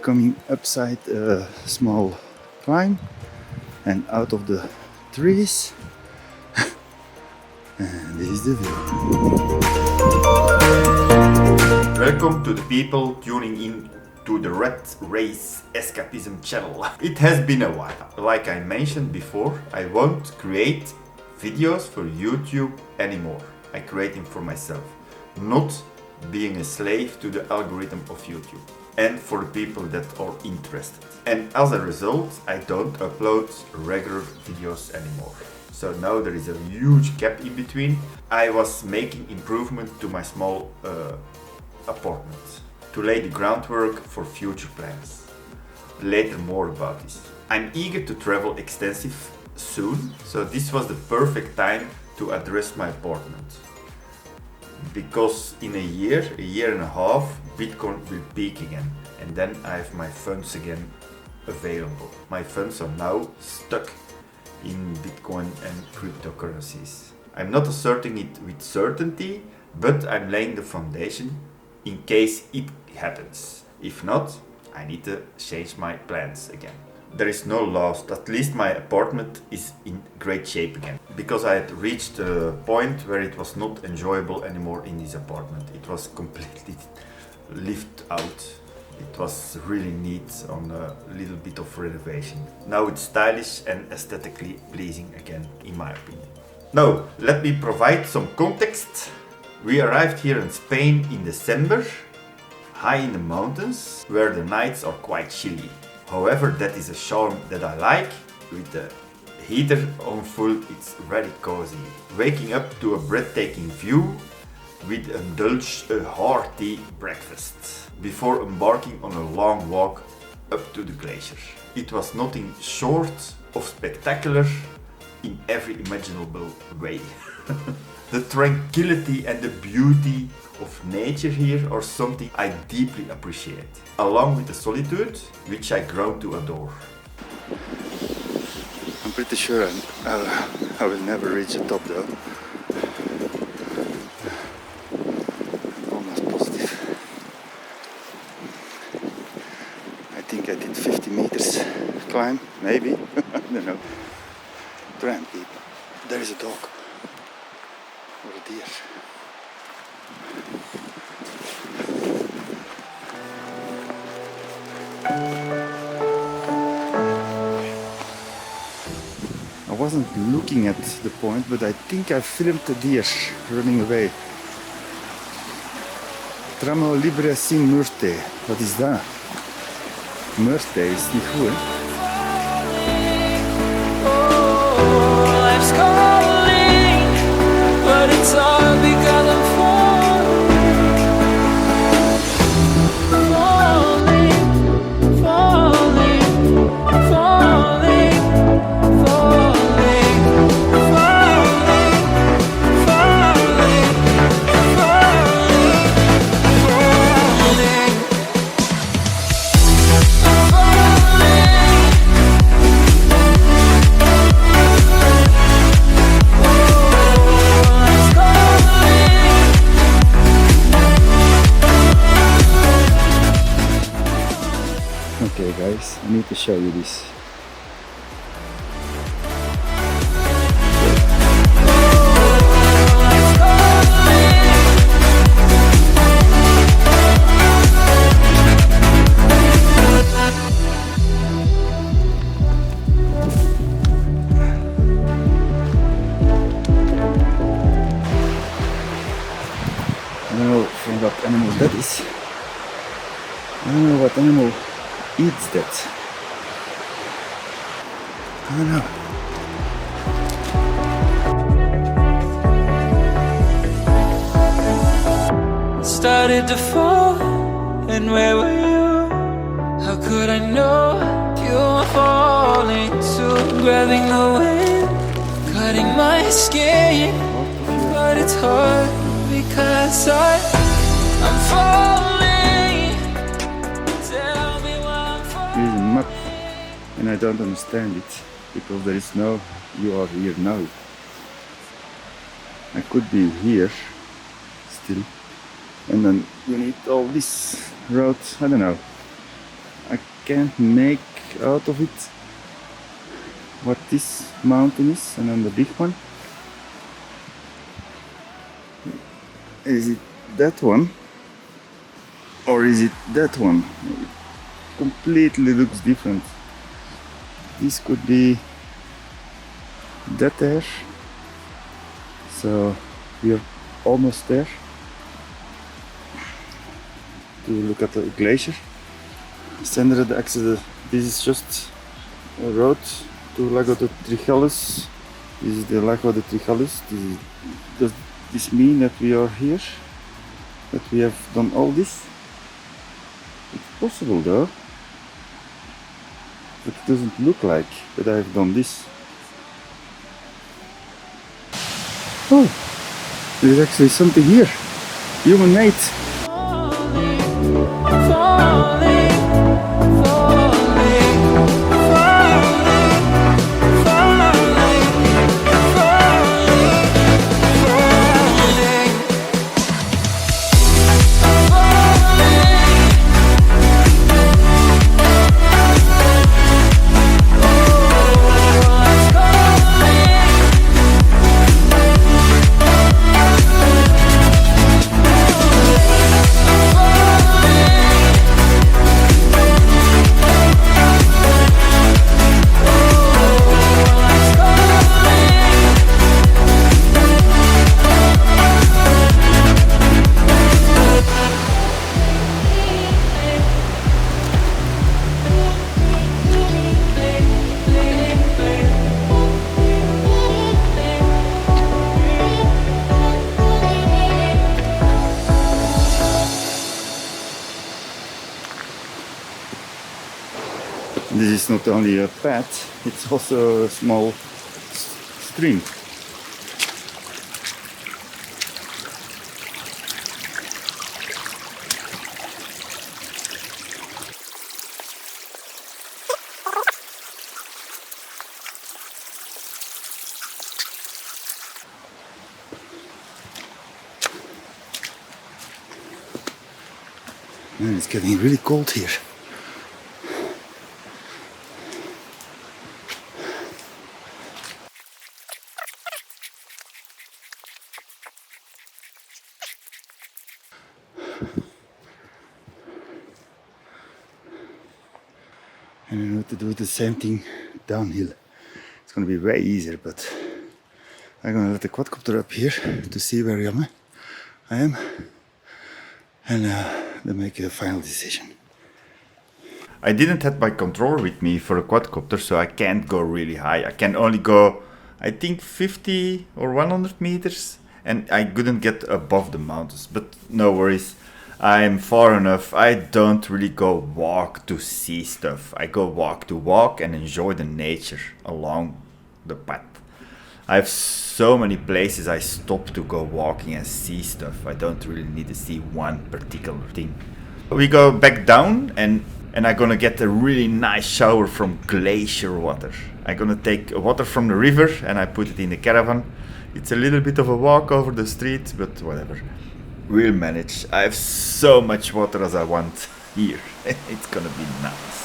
coming upside a small climb and out of the trees. And this is the view. Welcome to the people tuning in to the Red Race Escapism channel. It has been a while. Like I mentioned before, I won't create videos for YouTube anymore. I create them for myself, not being a slave to the algorithm of YouTube, and for the people that are interested. And as a result, I don't upload regular videos anymore. So now there is a huge gap in between. I was making improvement to my small apartment to lay the groundwork for future plans. Later more about this. I'm eager to travel extensive soon, so this was the perfect time to address my apartment. Because in a year and a half, Bitcoin will peak again, and then I have my funds again available. My funds are now stuck in Bitcoin and cryptocurrencies. I'm not asserting it with certainty, but I'm laying the foundation in case it happens. If not, I need to change my plans again. There is no loss, at least my apartment is in great shape again. Because I had reached a point where it was not enjoyable anymore in this apartment. It was completely lived out. It was really neat on a little bit of renovation. Now it's stylish and aesthetically pleasing again, in my opinion. Now, let me provide some context. We arrived here in Spain in December, high in the mountains, where the nights are quite chilly. However, that is a charm that I like. With the heater on full, it's very cozy. Waking up to a breathtaking view with indulge a hearty breakfast before embarking on a long walk up to the glacier. It was nothing short of spectacular in every imaginable way. The tranquility and the beauty of nature here are something I deeply appreciate, along with the solitude, which I grown to adore. I'm pretty sure I will never reach the top though. I'm almost positive. I think I did 50 meters climb, maybe. I don't know. Tranquil. There is a dog. Or a deer. I wasn't looking at the point, but I think I filmed the deer running away. Tramo libre sin muerte. Wat is dat? Muerte is niet goed, hè? But it's all because I'm Okay guys, I need to show you this. I don't know from what animal that is. I don't know what animal eats that. I don't know. started to fall, and where were you? How could I know you were falling too? Grabbing the wind, cutting my skin, but it's hard because I'm falling. Tell me why I'm falling. Here is a map, and I don't understand it because there is no "you are here now." I could be here still, and then you need all this road. I don't know. I can't make out of it what this mountain is, and then the big one. Is it that one? Or is it that one? It completely looks different. This could be that there. So we are almost there to look at the glacier. Center of the axis. This is just a road to Lago de Trigalles. This is the Lago de Trigalles. Does this mean that we are here? That we have done all this? It's possible though. But it doesn't look like that I have done this. Oh, there's actually something here. Human made. This is not only a path, it's also a small stream. Man, it's getting really cold here. And I know to do the same thing downhill. It's going to be way easier, but I'm going to let the quadcopter up here to see where I am, and then make a final decision. I didn't have my controller with me for a quadcopter, so I can't go really high. I can only go, I think, 50 or 100 meters, and I couldn't get above the mountains, but no worries. I'm far enough. I don't really go walk to see stuff. I go walk to walk and enjoy the nature along the path. I have so many places I stop to go walking and see stuff. I don't really need to see one particular thing. We go back down and I'm gonna get a really nice shower from glacier water. I'm gonna take water from the river and I put it in the caravan. It's a little bit of a walk over the street, but whatever. We'll manage. I have so much water as I want here. It's gonna be nice.